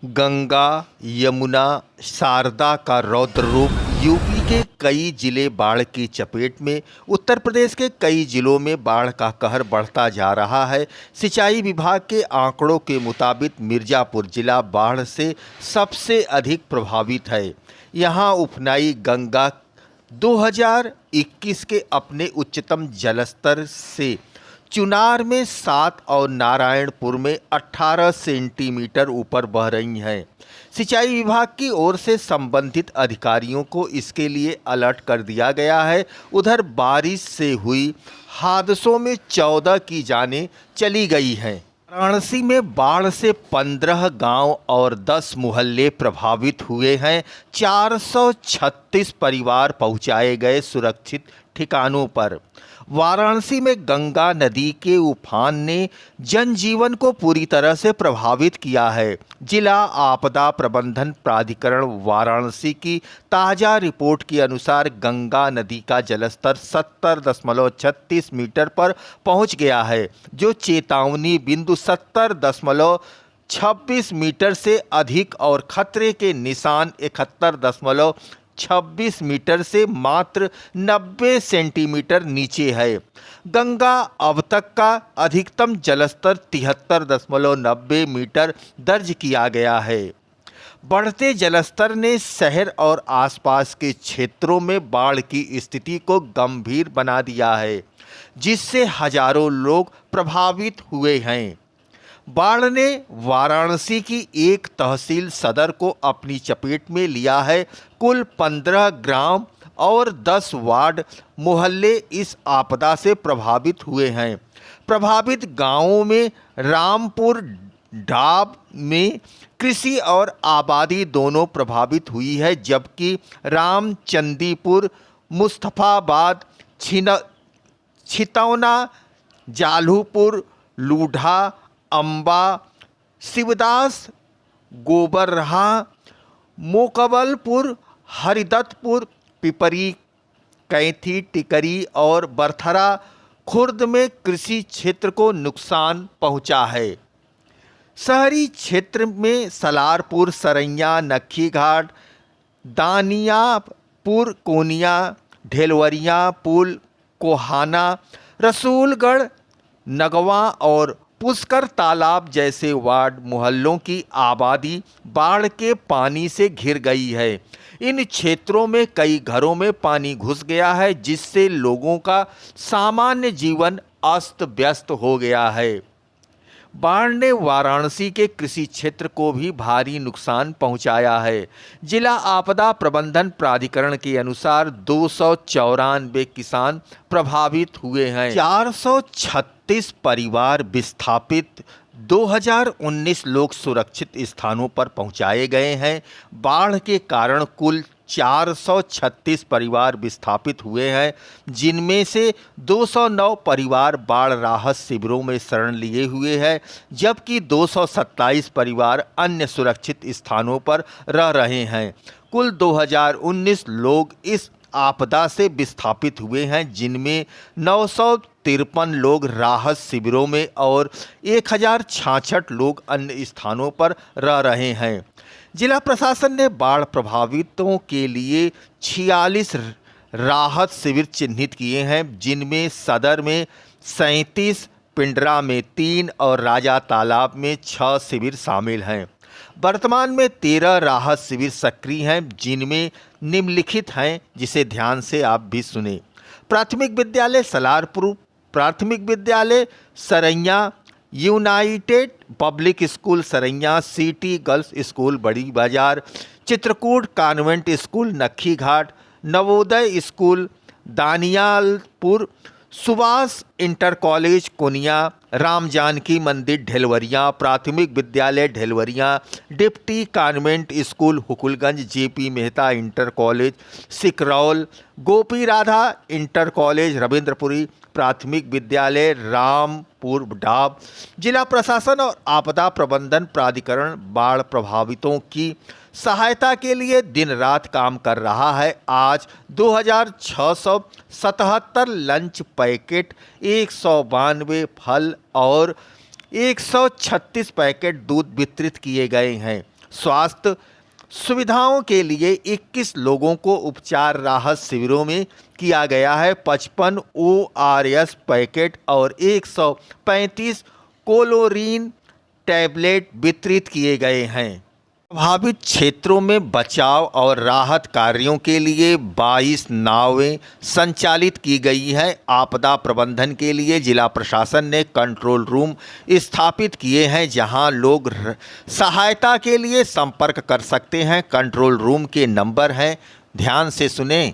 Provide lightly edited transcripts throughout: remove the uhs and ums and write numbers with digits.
गंगा, यमुना, शारदा का रौद्र रूप। यूपी के कई जिले बाढ़ की चपेट में। उत्तर प्रदेश के कई जिलों में बाढ़ का कहर बढ़ता जा रहा है। सिंचाई विभाग के आंकड़ों के मुताबिक मिर्जापुर जिला बाढ़ से सबसे अधिक प्रभावित है। यहां उफनाई गंगा 2021 के अपने उच्चतम जलस्तर से चुनार में 7 और नारायणपुर में 18 सेंटीमीटर ऊपर बह रही हैं। सिंचाई विभाग की ओर से संबंधित अधिकारियों को इसके लिए अलर्ट कर दिया गया है। उधर बारिश से हुई हादसों में 14 की जानें चली गई हैं। वाराणसी में बाढ़ से 15 गांव और 10 मोहल्ले प्रभावित हुए हैं। 436 परिवार पहुंचाए गए सुरक्षित ठिकानों पर। वाराणसी में गंगा नदी के उफान ने जनजीवन को पूरी तरह से प्रभावित किया है। जिला आपदा प्रबंधन प्राधिकरण वाराणसी की ताज़ा रिपोर्ट के अनुसार गंगा नदी का जलस्तर 70.36 मीटर पर पहुंच गया है, जो चेतावनी बिंदु 70.26 मीटर से अधिक और खतरे के निशान 71.26 मीटर से मात्र 90 सेंटीमीटर नीचे है। गंगा अब तक का अधिकतम जलस्तर 73.90 मीटर दर्ज किया गया है। बढ़ते जलस्तर ने शहर और आसपास के क्षेत्रों में बाढ़ की स्थिति को गंभीर बना दिया है, जिससे हजारों लोग प्रभावित हुए हैं। बाढ़ ने वाराणसी की एक तहसील सदर को अपनी चपेट में लिया है। कुल 15 ग्राम और 10 वार्ड मोहल्ले इस आपदा से प्रभावित हुए हैं। प्रभावित गांवों में रामपुर डाब में कृषि और आबादी दोनों प्रभावित हुई है, जबकि रामचंदीपुर, मुस्तफाबाद, छितौना, जाल्हूपुर, लूढ़ा, अंबा, शिवदास, गोबरहा, मोकबलपुर, हरिदत्तपुर, पिपरी, कैथी, टिकरी और बरथरा खुर्द में कृषि क्षेत्र को नुकसान पहुंचा है। शहरी क्षेत्र में सलारपुर, सरैया, नक्खीघाट, दानियापुर, कोनिया, ढेलवरिया, पुल, कोहाना, रसूलगढ़, नगवा और पुष्कर तालाब जैसे वार्ड मोहल्लों की आबादी बाढ़ के पानी से घिर गई है। इन क्षेत्रों में कई घरों में पानी घुस गया है, जिससे लोगों का सामान्य जीवन अस्त व्यस्त हो गया है। बाढ़ ने वाराणसी के कृषि क्षेत्र को भी भारी नुकसान पहुंचाया है। जिला आपदा प्रबंधन प्राधिकरण के अनुसार 294 किसान प्रभावित हुए हैं। 436 परिवार विस्थापित, 2019 लोग सुरक्षित स्थानों पर पहुंचाए गए हैं। बाढ़ के कारण कुल 436 परिवार विस्थापित हुए हैं, जिनमें से 209 परिवार बाढ़ राहत शिविरों में शरण लिए हुए हैं, जबकि 227 परिवार अन्य सुरक्षित स्थानों पर रह रहे हैं। कुल 2019 लोग इस आपदा से विस्थापित हुए हैं, जिनमें 953 लोग राहत शिविरों में और 1066 लोग अन्य स्थानों पर रह रहे हैं। जिला प्रशासन ने बाढ़ प्रभावितों के लिए 46 राहत शिविर चिन्हित किए हैं, जिनमें सदर में 37, पिंडरा में 3 और राजा तालाब में 6 शिविर शामिल हैं। वर्तमान में 13 राहत शिविर सक्रिय हैं, जिनमें निम्नलिखित हैं, जिसे ध्यान से आप भी सुने। प्राथमिक विद्यालय सलारपुर, प्राथमिक विद्यालय Saraiya, united public school Saraiya, city girls school Badi Bazar, Chitrakoot convent school Nakkhighat, Navodaya school Daniyalpur, Subhash inter college Konia, Ram Janki Mandir Dhelwaria, प्राथमिक विद्यालय Dhelwaria, deputy convent school Hukulganj, JP Mehta inter college Sikraul, Gopi Radha inter college Ravindrapuri, प्राथमिक विद्यालय रामपुर डाब। जिला प्रशासन और आपदा प्रबंधन प्राधिकरण बाढ़ प्रभावितों की सहायता के लिए दिन रात काम कर रहा है। आज 2677 लंच पैकेट, 192 फल और 136 पैकेट दूध वितरित किए गए हैं। स्वास्थ्य सुविधाओं के लिए 21 लोगों को उपचार राहत शिविरों में किया गया है। 55 ORS पैकेट और 135 क्लोरीन टैबलेट वितरित किए गए हैं। प्रभावित क्षेत्रों में बचाव और राहत कार्यों के लिए 22 नावें संचालित की गई हैं। आपदा प्रबंधन के लिए जिला प्रशासन ने कंट्रोल रूम स्थापित किए हैं, जहां लोग सहायता के लिए संपर्क कर सकते हैं। कंट्रोल रूम के नंबर हैं, ध्यान से सुने,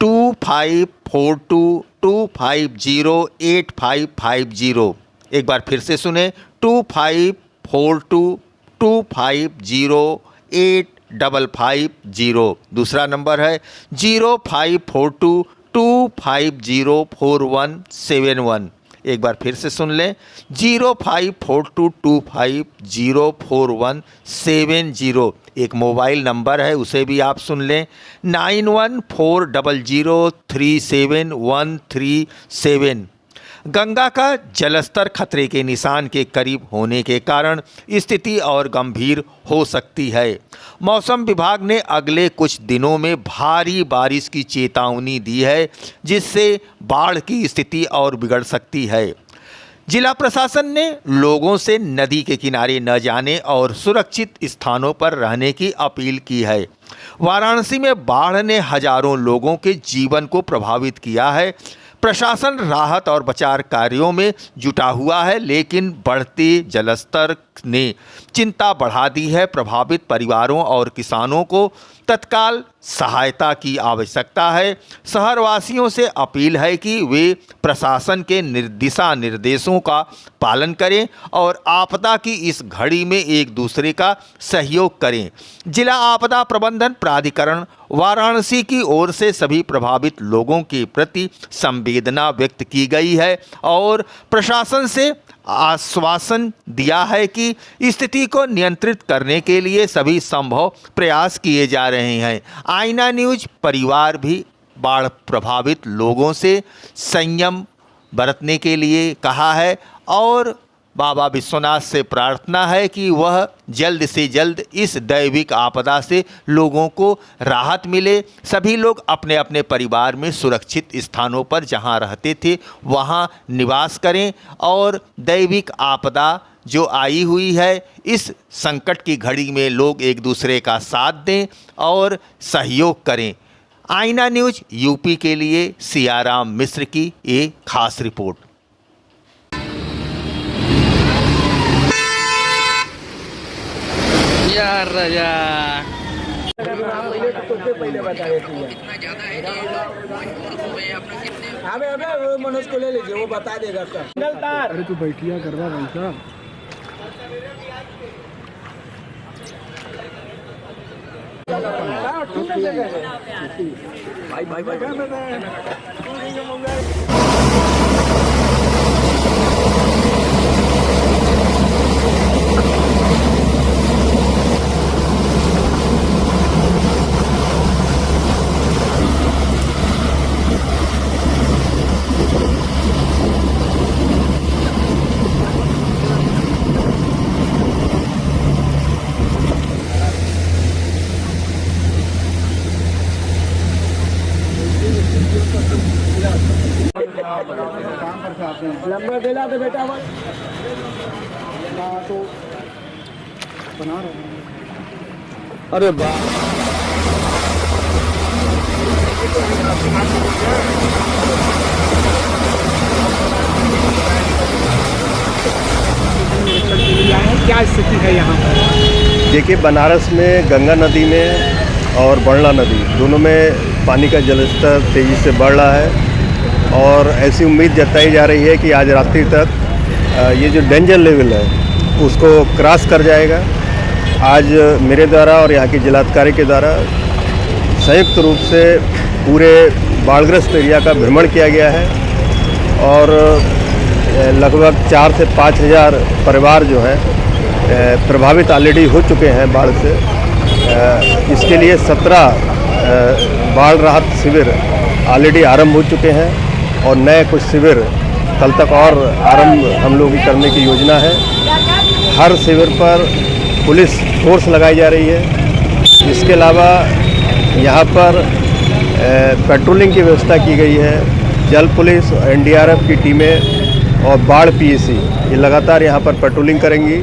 2542250850। एक बार फिर से सुने, 254225085550। दूसरा नंबर है 0542250417 एक बार फिर से सुन लें, 0542250417। एक मोबाइल नंबर है, उसे भी आप सुन लें, 9140037137। गंगा का जलस्तर खतरे के निशान के करीब होने के कारण स्थिति और गंभीर हो सकती है। मौसम विभाग ने अगले कुछ दिनों में भारी बारिश की चेतावनी दी है, जिससे बाढ़ की स्थिति और बिगड़ सकती है। जिला प्रशासन ने लोगों से नदी के किनारे न जाने और सुरक्षित स्थानों पर रहने की अपील की है। वाराणसी में बाढ़ ने हजारों लोगों के जीवन को प्रभावित किया है। प्रशासन राहत और बचाव कार्यों में जुटा हुआ है, लेकिन बढ़ते जलस्तर ने चिंता बढ़ा दी है। प्रभावित परिवारों और किसानों को तत्काल सहायता की आवश्यकता है। शहरवासियों से अपील है कि वे प्रशासन के दिशा निर्देशों का पालन करें और आपदा की इस घड़ी में एक दूसरे का सहयोग करें। जिला आपदा प्रबंधन प्राधिकरण वाराणसी की ओर से सभी प्रभावित लोगों के प्रति संवेदना व्यक्त की गई है और प्रशासन से आश्वासन दिया है कि स्थिति को नियंत्रित करने के लिए सभी संभव प्रयास किए जा रहे हैं। आईना न्यूज परिवार भी बाढ़ प्रभावित लोगों से संयम बरतने के लिए कहा है और बाबा विश्वनाथ से प्रार्थना है कि वह जल्द से जल्द इस दैविक आपदा से लोगों को राहत मिले। सभी लोग अपने अपने परिवार में सुरक्षित स्थानों पर जहां रहते थे वहां निवास करें और दैविक आपदा जो आई हुई है, इस संकट की घड़ी में लोग एक दूसरे का साथ दें और सहयोग करें। आईना न्यूज यूपी के लिए सियाराम मिश्र की एक खास रिपोर्ट। यार राजा पहले बता रहे थे। अबे वो मनोज को ले लीजिए, वो बता देगा सर। अरे तू बैठिया करवा भाई साहब। भाई नंबर दिला तो बेटा तो बना रहे हैं। अरे वाह, क्या स्थिति है यहाँ पर? देखिए, बनारस में गंगा नदी में और बरला नदी दोनों में पानी का जलस्तर तेज़ी से बढ़ रहा है और ऐसी उम्मीद जताई जा रही है कि आज रात्रि तक ये जो डेंजर लेवल है उसको क्रॉस कर जाएगा। आज मेरे द्वारा और यहाँ के जिलाधिकारी के द्वारा संयुक्त रूप से पूरे बाढ़ग्रस्त एरिया का भ्रमण किया गया है और लगभग 4 से 5 हज़ार परिवार जो हैं प्रभावित ऑलरेडी हो चुके हैं बाढ़ से। इसके लिए 17 बाढ़ राहत शिविर ऑलरेडी आरंभ हो चुके हैं और नए कुछ शिविर कल तक और आरंभ हम लोग करने की योजना है। हर शिविर पर पुलिस फोर्स लगाई जा रही है। इसके अलावा यहाँ पर पेट्रोलिंग की व्यवस्था की गई है। जल पुलिस, एनडीआरएफ की टीमें और बाढ़ पीएसी ये लगातार यहाँ पर पेट्रोलिंग करेंगी,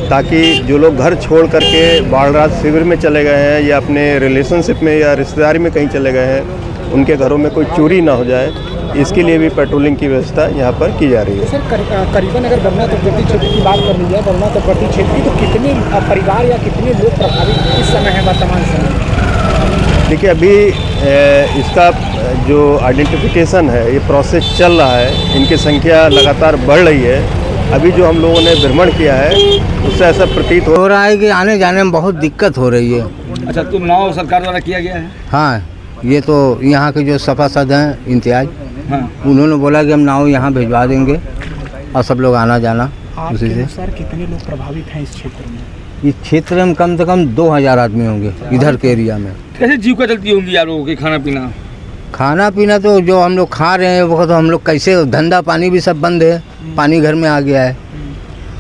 ताकि जो लोग घर छोड़ करके बाढ़ राहत शिविर में चले गए हैं या अपने रिलेशनशिप में या रिश्तेदारी में कहीं चले गए हैं, उनके घरों में कोई चोरी ना हो जाए, इसके लिए भी पेट्रोलिंग की व्यवस्था यहाँ पर की जा रही है। सर करीबन अगर बरना तटवर्ती क्षेत्र की बात कर ली जाए, बरना तटवर्ती क्षेत्र की, तो कितने परिवार या कितने लोग प्रभावित इस समय है, वर्तमान समय? देखिए, अभी इसका जो आइडेंटिफिकेशन है ये प्रोसेस चल रहा है। इनकी संख्या लगातार बढ़ रही है। अभी जो हम लोगों ने भ्रमण किया है उससे ऐसा प्रतीत हो रहा है कि आने जाने में बहुत दिक्कत हो रही है। अच्छा, तो नाव सरकार द्वारा किया गया है? हाँ, ये तो यहाँ के जो सभासद हैं इम्तियाज, हाँ, उन्होंने बोला कि हम नाव यहाँ भिजवा देंगे और सब लोग आना जाना उसी से। सर कितने लोग प्रभावित हैं इस क्षेत्र में? इस क्षेत्र में कम से कम 2000 आदमी होंगे इधर के एरिया में। कैसे जीविका चलती होंगी आप लोगों की? खाना पीना तो जो हम लोग खा रहे हैं वो तो हम लोग कैसे, धंधा पानी भी सब बंद है, पानी घर में आ गया है।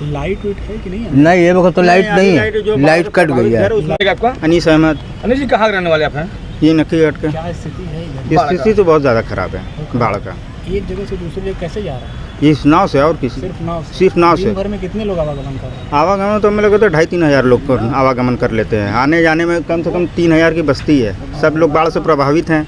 लाइट वेट है कि नहीं है? नहीं, ये वक्त तो लाइट नहीं है, लाइट कट गई है। आपका? अनीस अहमद। अनिल जी, कहाँ रहने वाले आप हैं? ये नक्की घाट का। क्या स्थिति है इधर? स्थिति तो बहुत ज़्यादा खराब है बाढ़ का। एक जगह से दूसरी जगह कैसे जा रहा है? इस नाव से और किसी सिर्फ नाव से? सिर्फ नाव से। दिन भर में कितने लोग आवागमन कर रहे हैं? आवागमन तो हमें लगे तो 2,500-3 हज़ार लोग आवागमन कर लेते हैं। आने जाने में कम से कम 3 हज़ार की बस्ती है। सब लोग बाढ़ से प्रभावित हैं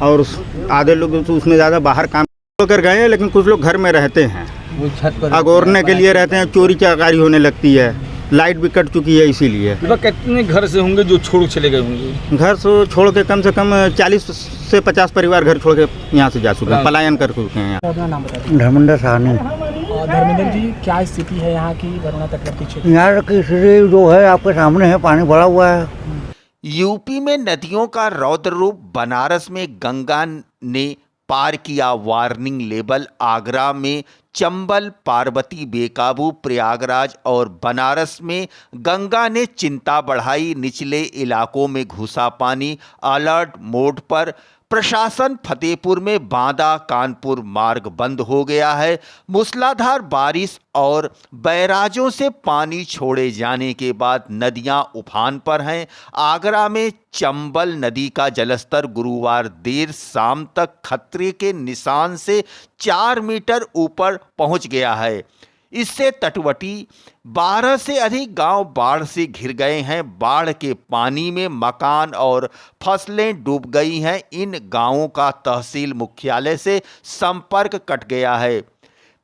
और आधे लोग तो उसमें ज़्यादा बाहर काम कर गए हैं, लेकिन कुछ लोग घर में रहते हैं, वो छत पर अगोरने के लिए रहते हैं। चोरी चकारी होने लगती है, लाइट भी कट चुकी है इसीलिए। कितने घर से होंगे जो छोड़ चले गए होंगे? घर से छोड़ के कम से कम 40 से 50 परिवार घर छोड़ के यहाँ से जा चुके हैं, पलायन कर चुके हैं। अपना नाम बताइए। धर्मेंद्र साहनी। धर्मेंद्र जी, क्या स्थिति है यहाँ की वरुणा तटवर्ती क्षेत्र? यहाँ की स्थिति जो है आपके सामने है, पानी भरा हुआ है। यूपी में नदियों का रौद्र रूप। बनारस में गंगा ने पार किया वार्निंग लेवल। आगरा में चंबल पार्वती बेकाबू। प्रयागराज और बनारस में गंगा ने चिंता बढ़ाई। निचले इलाकों में घुसा पानी। अलर्ट मोड पर प्रशासन। फतेहपुर में बांदा कानपुर मार्ग बंद हो गया है। मूसलाधार बारिश और बैराजों से पानी छोड़े जाने के बाद नदियां उफान पर हैं। आगरा में चंबल नदी का जलस्तर गुरुवार देर शाम तक खतरे के निशान से 4 मीटर ऊपर पहुंच गया है। इससे तटवर्ती 12 से अधिक गांव बाढ़ से घिर गए हैं। बाढ़ के पानी में मकान और फसलें डूब गई हैं। इन गांवों का तहसील मुख्यालय से संपर्क कट गया है।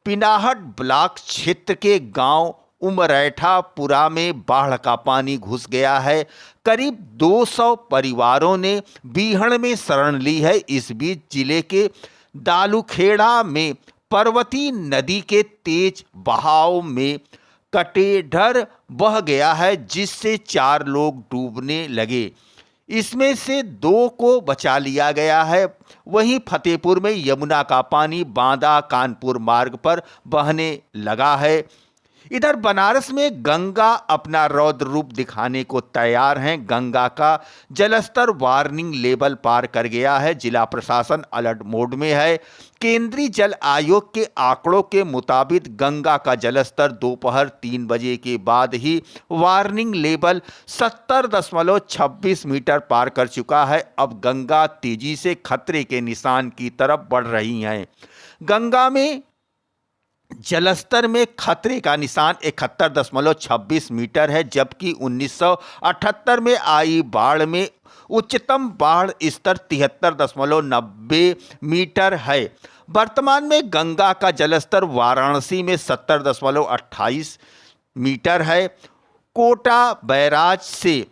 पिनाहट ब्लॉक क्षेत्र के गांव उमरैठापुरा में बाढ़ का पानी घुस गया है। करीब 200 परिवारों ने बीहड़ में शरण ली है। इस बीच जिले के दालूखेड़ा में पर्वती नदी के तेज बहाव में कटेढर बह गया है, जिससे 4 लोग डूबने लगे। इसमें से 2 को बचा लिया गया है। वहीं फतेहपुर में यमुना का पानी बांदा कानपुर मार्ग पर बहने लगा है। इधर बनारस में गंगा अपना रौद्र रूप दिखाने को तैयार हैं। गंगा का जलस्तर वार्निंग लेवल पार कर गया है। जिला प्रशासन अलर्ट मोड में है। केंद्रीय जल आयोग के आंकड़ों के मुताबिक गंगा का जलस्तर दोपहर 3 बजे के बाद ही वार्निंग लेवल 70.26 मीटर पार कर चुका है। अब गंगा तेजी से खतरे के निशान की तरफ बढ़ रही है। गंगा में जलस्तर में खतरे का निशान 71.26 मीटर है, जबकि 1978 में आई बाढ़ में उच्चतम बाढ़ स्तर 73.90 मीटर है। वर्तमान में गंगा का जलस्तर वाराणसी में 70.28 मीटर है। कोटा बैराज से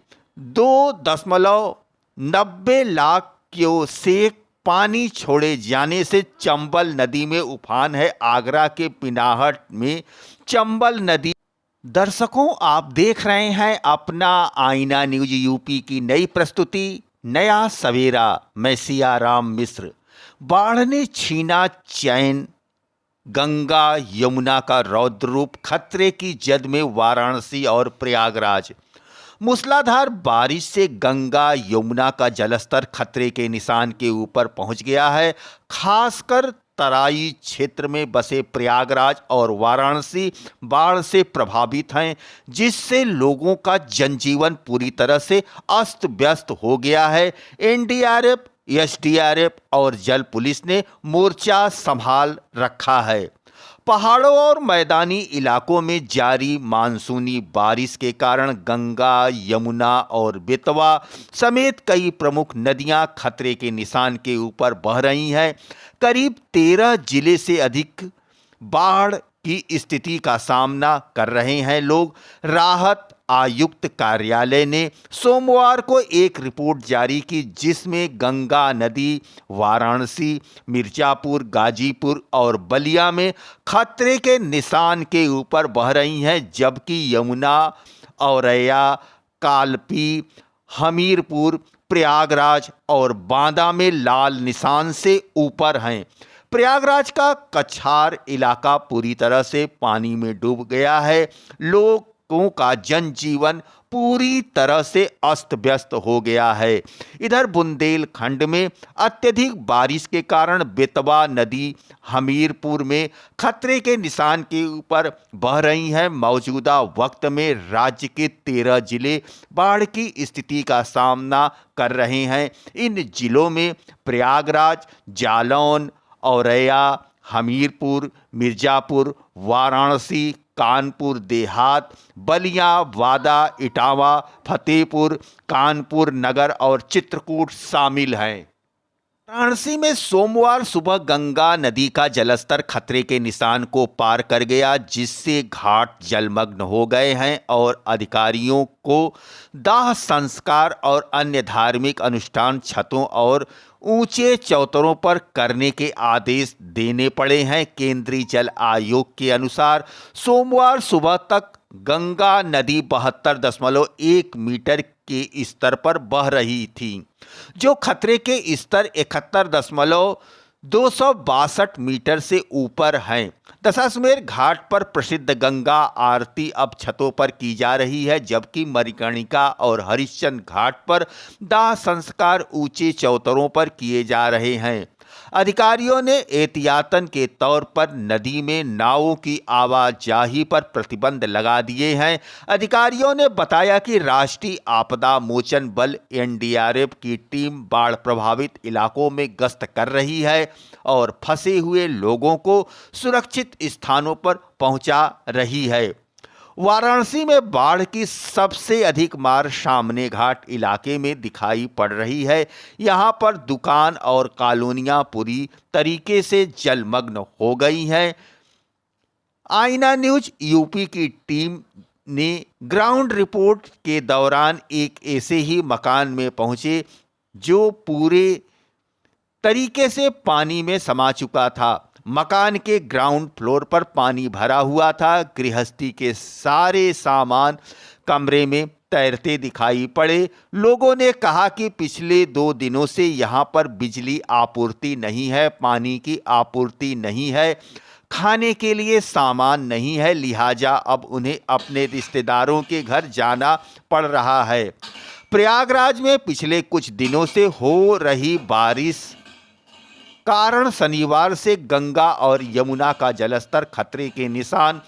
2.90 लाख क्यूसेक पानी छोड़े जाने से चंबल नदी में उफान है। आगरा के पिनाहट में चंबल नदी। दर्शकों, आप देख रहे हैं अपना आईना न्यूज यूपी की नई प्रस्तुति नया सवेरा। मैं सियाराम मिश्र। बाढ़ ने छीना चैन। गंगा यमुना का रौद्र रूप। खतरे की जद में वाराणसी और प्रयागराज। मूसलाधार बारिश से गंगा यमुना का जलस्तर खतरे के निशान के ऊपर पहुंच गया है। खासकर तराई क्षेत्र में बसे प्रयागराज और वाराणसी बाढ़ से प्रभावित हैं, जिससे लोगों का जनजीवन पूरी तरह से अस्त व्यस्त हो गया है। एनडीआरएफ, एसडीआरएफ और जल पुलिस ने मोर्चा संभाल रखा है। पहाड़ों और मैदानी इलाकों में जारी मानसूनी बारिश के कारण गंगा, यमुना और बेतवा समेत कई प्रमुख नदियां खतरे के निशान के ऊपर बह रही हैं। करीब 13 जिले से अधिक बाढ़ की स्थिति का सामना कर रहे हैं लोग। राहत आयुक्त कार्यालय ने सोमवार को एक रिपोर्ट जारी की, जिसमें गंगा नदी वाराणसी, मिर्जापुर, गाजीपुर और बलिया में खतरे के निशान के ऊपर बह रही हैं, जबकि यमुना, औरैया, कालपी, हमीरपुर, प्रयागराज और बांदा में लाल निशान से ऊपर हैं। प्रयागराज का कछार इलाका पूरी तरह से पानी में डूब गया है। लोगों का जनजीवन पूरी तरह से अस्त व्यस्त हो गया है। इधर बुंदेलखंड में अत्यधिक बारिश के कारण बेतवा नदी हमीरपुर में खतरे के निशान के ऊपर बह रही है। मौजूदा वक्त में राज्य के 13 जिले बाढ़ की स्थिति का सामना कर रहे हैं। इन जिलों में प्रयागराज, जालौन, औरैया, हमीरपुर, मिर्जापुर, वाराणसी, कानपुर देहात, बलिया, वादा, इटावा, फतेहपुर, कानपुर नगर और चित्रकूट शामिल हैं। वाराणसी में सोमवार सुबह गंगा नदी का जलस्तर खतरे के निशान को पार कर गया, जिससे घाट जलमग्न हो गए हैं और अधिकारियों को दाह संस्कार और अन्य धार्मिक अनुष्ठान छतों और ऊंचे चौतरों पर करने के आदेश देने पड़े हैं। केंद्रीय जल आयोग के अनुसार सोमवार सुबह तक गंगा नदी 72.1 मीटर के स्तर पर बह रही थी, जो खतरे के स्तर 71.262 मीटर से ऊपर हैं। दशाश्वमेध घाट पर प्रसिद्ध गंगा आरती अब छतों पर की जा रही है, जबकि मणिकर्णिका और हरिश्चंद्र घाट पर दाह संस्कार ऊंचे चौतरों पर किए जा रहे हैं। अधिकारियों ने एहतियातन के तौर पर नदी में नावों की आवाजाही पर प्रतिबंध लगा दिए हैं। अधिकारियों ने बताया कि राष्ट्रीय आपदा मोचन बल एनडीआरएफ की टीम बाढ़ प्रभावित इलाकों में गश्त कर रही है और फंसे हुए लोगों को सुरक्षित स्थानों पर पहुंचा रही है। वाराणसी में बाढ़ की सबसे अधिक मार सामने घाट इलाके में दिखाई पड़ रही है। यहां पर दुकान और कॉलोनियां पूरी तरीके से जलमग्न हो गई हैं। आईना न्यूज यूपी की टीम ने ग्राउंड रिपोर्ट के दौरान एक ऐसे ही मकान में पहुंचे जो पूरे तरीके से पानी में समा चुका था। मकान के ग्राउंड फ्लोर पर पानी भरा हुआ था। गृहस्थी के सारे सामान कमरे में तैरते दिखाई पड़े। लोगों ने कहा कि पिछले 2 दिनों से यहां पर बिजली आपूर्ति नहीं है, पानी की आपूर्ति नहीं है, खाने के लिए सामान नहीं है, लिहाजा अब उन्हें अपने रिश्तेदारों के घर जाना पड़ रहा है। प्रयागराज में पिछले कुछ दिनों से हो रही बारिश कारण शनिवार से गंगा और यमुना का जलस्तर खतरे के निशान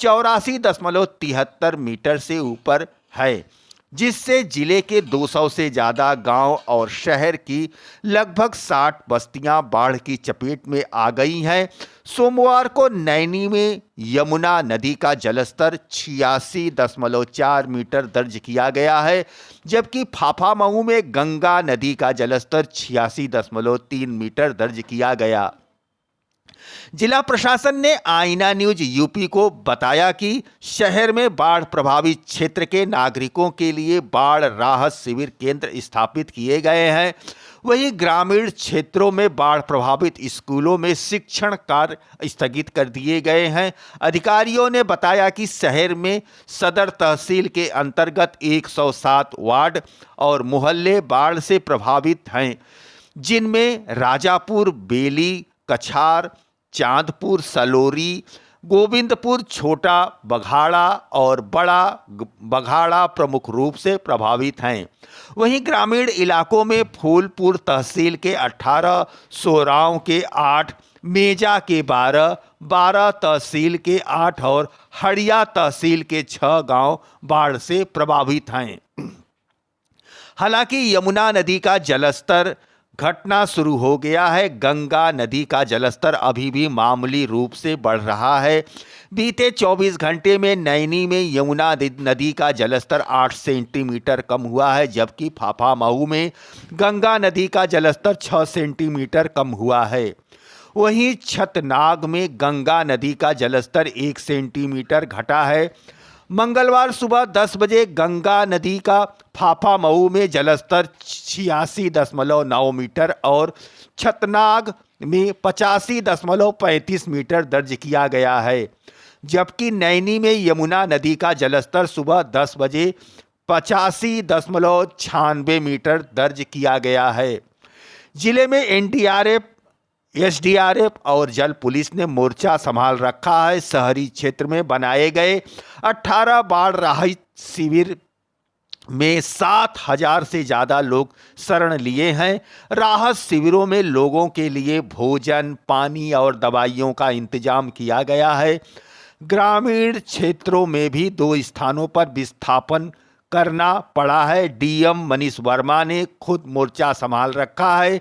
84.73 मीटर से ऊपर है, जिससे जिले के 200 से ज़्यादा गांव और शहर की लगभग 60 बस्तियां बाढ़ की चपेट में आ गई हैं। सोमवार को नैनी में यमुना नदी का जलस्तर 86.4 मीटर दर्ज किया गया है, जबकि फाफामऊ में गंगा नदी का जलस्तर 86.3 मीटर दर्ज किया गया। जिला प्रशासन ने आईना न्यूज यूपी को बताया कि शहर में बाढ़ प्रभावित क्षेत्र के नागरिकों के लिए बाढ़ राहत शिविर केंद्र स्थापित किए गए हैं। वहीं ग्रामीण क्षेत्रों में बाढ़ प्रभावित स्कूलों में शिक्षण कार्य स्थगित कर दिए गए हैं। अधिकारियों ने बताया कि शहर में सदर तहसील के अंतर्गत 107 वार्ड और मोहल्ले बाढ़ से प्रभावित हैं, जिनमें राजापुर, बेली, कछार, चांदपुर, सलोरी, गोविंदपुर, छोटा बघाड़ा और बड़ा बघाड़ा प्रमुख रूप से प्रभावित हैं। वहीं ग्रामीण इलाकों में फूलपुर तहसील के 18, सोराव के 8, मेजा के 12, 12 तहसील के 8 और हड़िया तहसील के 6 गांव बाढ़ से प्रभावित हैं। हालांकि यमुना नदी का जलस्तर घटना शुरू हो गया है। गंगा नदी का जलस्तर अभी भी मामूली रूप से बढ़ रहा है। बीते 24 घंटे में नैनी में यमुना नदी का जलस्तर 8 सेंटीमीटर कम हुआ है, जबकि फाफामऊ में गंगा नदी का जलस्तर 6 सेंटीमीटर कम हुआ है। वहीं छतनाग में गंगा नदी का जलस्तर 1 सेंटीमीटर घटा है। मंगलवार सुबह 10 बजे गंगा नदी का फाफामऊ में जलस्तर 86.9 मीटर और छतनाग में 85.35 मीटर दर्ज किया गया है, जबकि नैनी में यमुना नदी का जलस्तर सुबह 10 बजे 85.96 मीटर दर्ज किया गया है। जिले में एनडीआरएफ, एसडीआरएफ और जल पुलिस ने मोर्चा संभाल रखा है। शहरी क्षेत्र में बनाए गए 18 बाढ़ राहत शिविर में 7,000 से ज़्यादा लोग शरण लिए हैं। राहत शिविरों में लोगों के लिए भोजन, पानी और दवाइयों का इंतजाम किया गया है। ग्रामीण क्षेत्रों में भी 2 स्थानों पर विस्थापन करना पड़ा है। डीएम मनीष वर्मा ने खुद मोर्चा संभाल रखा है।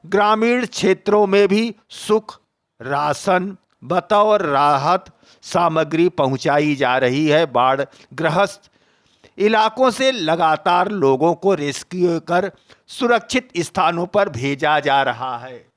ग्रामीण क्षेत्रों में भी सुख राशन बतौर राहत सामग्री पहुंचाई जा रही है। बाढ़ ग्रस्त इलाकों से लगातार लोगों को रेस्क्यू कर सुरक्षित स्थानों पर भेजा जा रहा है।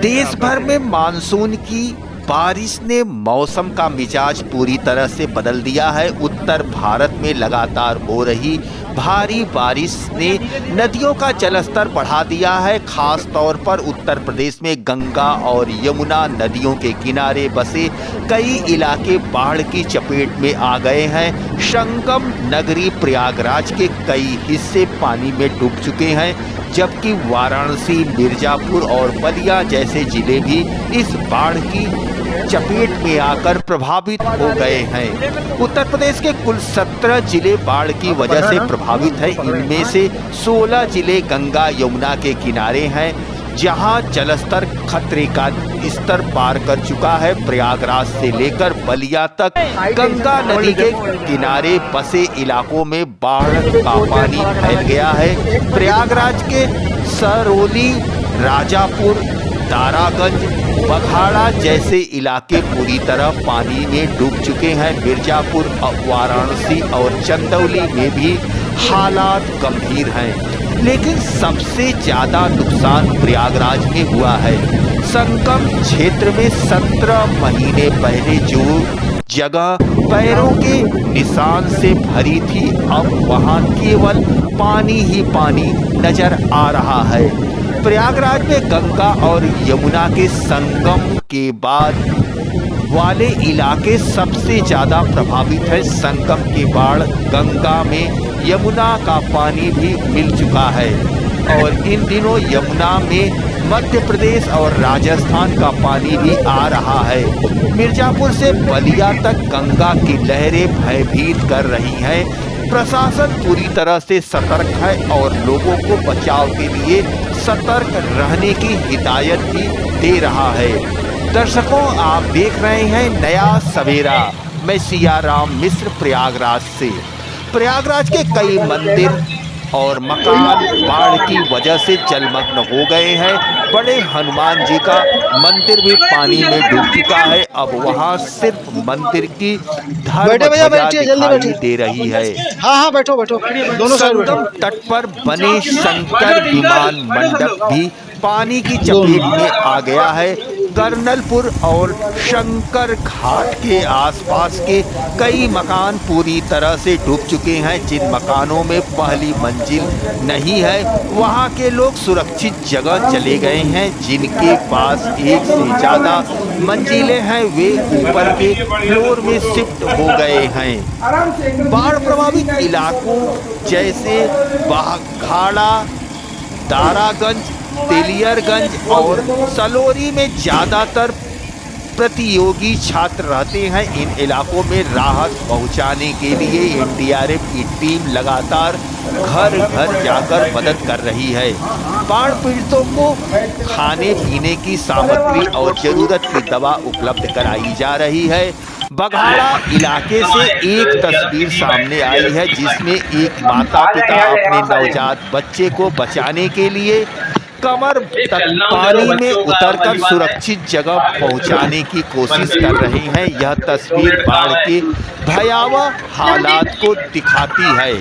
देश भर में मानसून की बारिश ने मौसम का मिजाज पूरी तरह से बदल दिया है। उत्तर भारत में लगातार हो रही भारी बारिश ने नदियों का जलस्तर बढ़ा दिया है। खास तौर पर उत्तर प्रदेश में गंगा और यमुना नदियों के किनारे बसे कई इलाके बाढ़ की चपेट में आ गए हैं। संगम नगरी प्रयागराज के कई हिस्से पानी में डूब चुके हैं, जबकि वाराणसी, मिर्जापुर और बलिया जैसे जिले भी इस बाढ़ की चपेट में आकर प्रभावित हो गए हैं। उत्तर प्रदेश के कुल 17 जिले बाढ़ की वजह से प्रभावित हैं। इनमें से 16 जिले गंगा यमुना के किनारे हैं, जहां जलस्तर खतरे का स्तर पार कर चुका है। प्रयागराज से लेकर बलिया तक गंगा नदी के किनारे बसे इलाकों में बाढ़ का पानी फैल गया है। प्रयागराज के सरौली, राजापुर, दारागंज, बघाड़ा जैसे इलाके पूरी तरह पानी में डूब चुके हैं। मिर्जापुर, वाराणसी और चंदौली में भी हालात गंभीर हैं, लेकिन सबसे ज्यादा नुकसान प्रयागराज में हुआ है। संगम क्षेत्र में 17 महीने पहले जो जगह पैरों के निशान से भरी थी, अब वहां केवल पानी ही पानी नजर आ रहा है। प्रयागराज में गंगा और यमुना के संगम के बाद वाले इलाके सबसे ज्यादा प्रभावित है। संगम के बाढ़ गंगा में यमुना का पानी भी मिल चुका है और इन दिनों यमुना में मध्य प्रदेश और राजस्थान का पानी भी आ रहा है। मिर्जापुर से बलिया तक गंगा की लहरें भयभीत कर रही हैं। प्रशासन पूरी तरह से सतर्क है और लोगों को बचाव के लिए सतर्क रहने की हिदायत भी दे रहा है। दर्शकों, आप देख रहे हैं नया सवेरा। मैं सियाराम मिश्र प्रयागराज से। प्रयागराज के कई मंदिर और मकान बाढ़ की वजह से जलमग्न हो गए हैं। बड़े हनुमान जी का मंदिर भी पानी में डूब चुका है। अब वहां सिर्फ मंदिर की धर्म ध्वजा दिखाई दे रही है। हाँ बैठो दोनों साइड बैठो। संगम तट पर बने शंकर विमान मंडप भी पानी की चपेट में आ गया है। कर्नलपुर और शंकर घाट के आसपास के कई मकान पूरी तरह से डूब चुके हैं। जिन मकानों में पहली मंजिल नहीं है, वहां के लोग सुरक्षित जगह चले गए हैं। जिनके पास एक से ज़्यादा मंजिलें हैं, वे ऊपर के फ्लोर में शिफ्ट हो गए हैं। बाढ़ प्रभावित इलाकों जैसे बघाड़ा, दारागंज, तेलियरगंज और सलोरी में ज़्यादातर प्रतियोगी छात्र रहते हैं। इन इलाकों में राहत पहुंचाने के लिए एनडीआरएफ की टीम लगातार घर घर जाकर मदद कर रही है। बाढ़ पीड़ितों को खाने पीने की सामग्री और जरूरत की दवा उपलब्ध कराई जा रही है। बघाड़ा इलाके से एक तस्वीर सामने आई है जिसमें एक माता पिता अपने नवजात बच्चे को बचाने के लिए कमर तक पानी में उतरकर सुरक्षित जगह पहुंचाने की कोशिश कर रहे हैं। यह तस्वीर बाढ़ के भयावह हालात को दिखाती है।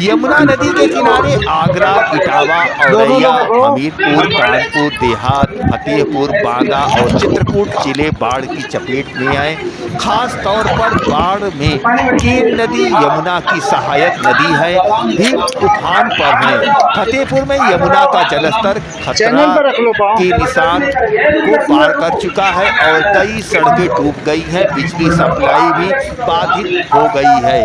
यमुना नदी के किनारे आगरा, इटावा, औरैया, हमीरपुर, कानपुर देहात, फतेहपुर, बांदा और चित्रकूट जिले बाढ़ की चपेट में आए। खास तौर पर बाढ़ में केन नदी यमुना की सहायक नदी है भी उफान पर है। फतेहपुर में यमुना का जलस्तर खतरा के निशान को पार कर चुका है और कई सड़कें डूब गई हैं। बिजली सप्लाई भी बाधित हो गई है।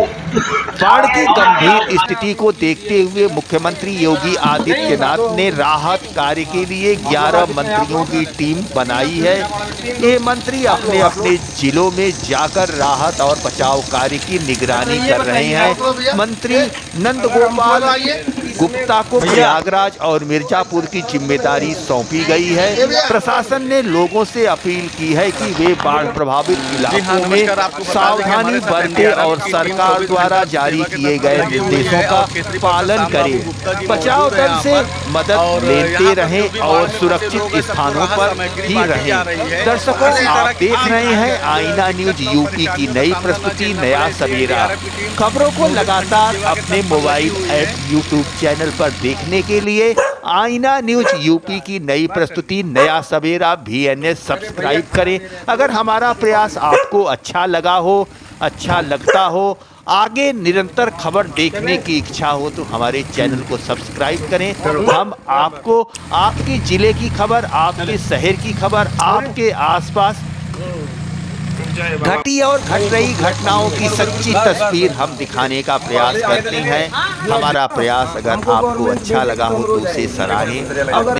बाढ़ की गंभीर स्थिति को देखते हुए मुख्यमंत्री योगी आदित्यनाथ ने राहत कार्य के लिए 11 मंत्रियों की टीम बनाई है। ये मंत्री अपने अपने जिलों में जाकर राहत और बचाव कार्य की निगरानी कर रहे हैं। मंत्री नंदगोपाल गुप्ता को प्रयागराज और मिर्जापुर की जिम्मेदारी सौंपी गई है। प्रशासन ने लोगों से अपील की है कि वे बाढ़ प्रभावित इलाकों में सावधानी बरतें और सरकार द्वारा जारी किए गए निर्देशों का पालन करें। बचाव दल से मदद लेते रहें और सुरक्षित स्थानों पर ही रहें। दर्शकों, आप देख रहे हैं आईना न्यूज यूपी की नई प्रस्तुति नया सवेरा। खबरों को लगातार अपने मोबाइल ऐप यूट्यूब चैनल पर देखने के लिए आईना न्यूज यूपी की नई प्रस्तुति नया सवेरा VNS सब्सक्राइब करें। अगर हमारा प्रयास आपको अच्छा लगा हो, अच्छा लगता हो, आगे निरंतर खबर देखने की इच्छा हो तो हमारे चैनल को सब्सक्राइब करें। हम आपको आपके जिले की खबर, आपके शहर की खबर, आपके आसपास घटी और घट रही घटनाओं की सच्ची तस्वीर हम दिखाने का प्रयास करते हैं। हमारा प्रयास अगर आपको अच्छा लगा हो तो उसे सराहें।